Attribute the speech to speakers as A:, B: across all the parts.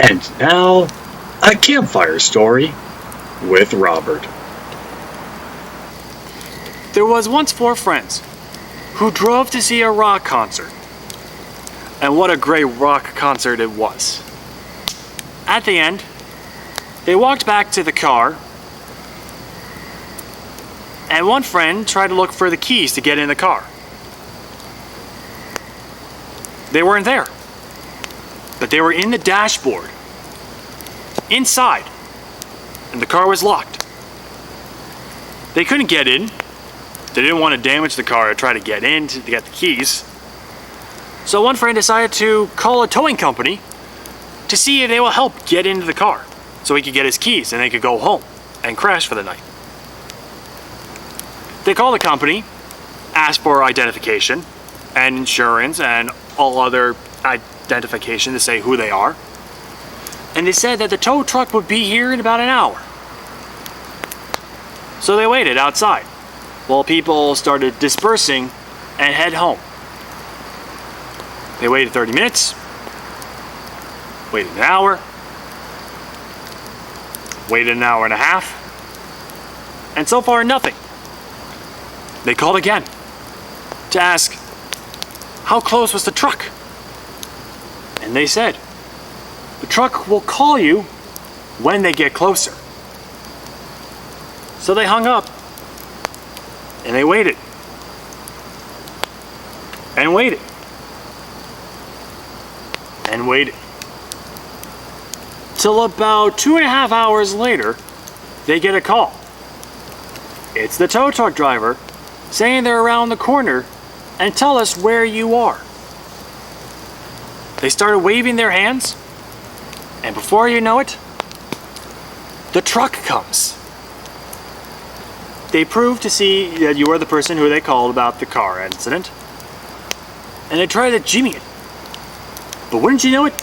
A: And now, a campfire story with Robert.
B: There was once 4 friends who drove to see a rock concert. And what a great rock concert it was. At the end, they walked back to the car, and one friend tried to look for the keys to get in the car. They weren't there, but they were in the dashboard, inside, and the car was locked. They couldn't get in. They didn't want to damage the car or try to get in to get the keys. So one friend decided to call a towing company to see if they will help get into the car so he could get his keys and they could go home and crash for the night. They called the company, asked for identification and insurance and all other identification to say who they are. And they said that the tow truck would be here in about an hour. So they waited outside while people started dispersing and head home. They waited 30 minutes, waited an hour, waited an hour and a half, and so far nothing. They called again to ask how close was the truck. And they said, the truck will call you when they get closer. So they hung up and they waited and waited and waited till about 2.5 hours later, they get a call. It's the tow truck driver saying they're around the corner and tell us where you are. They started waving their hands, and before you know it, the truck comes. They prove to see that you are the person who they called about the car incident, and they try to jimmy it. But wouldn't you know it,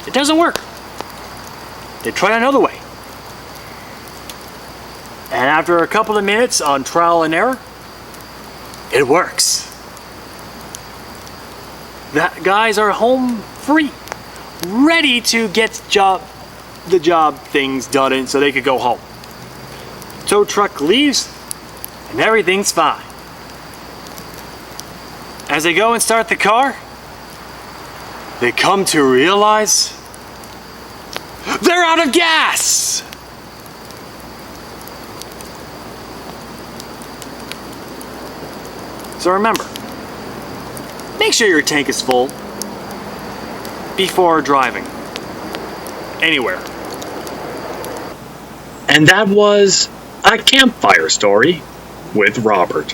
B: it doesn't work. They try another way. And after a couple of minutes on trial and error, it works. The guys are home free, ready to get the job things done so they could go home. Tow truck leaves and everything's fine. As they go and start the car, they come to realize they're out of gas! So remember, make sure your tank is full before driving anywhere.
A: And that was a campfire story with Robert.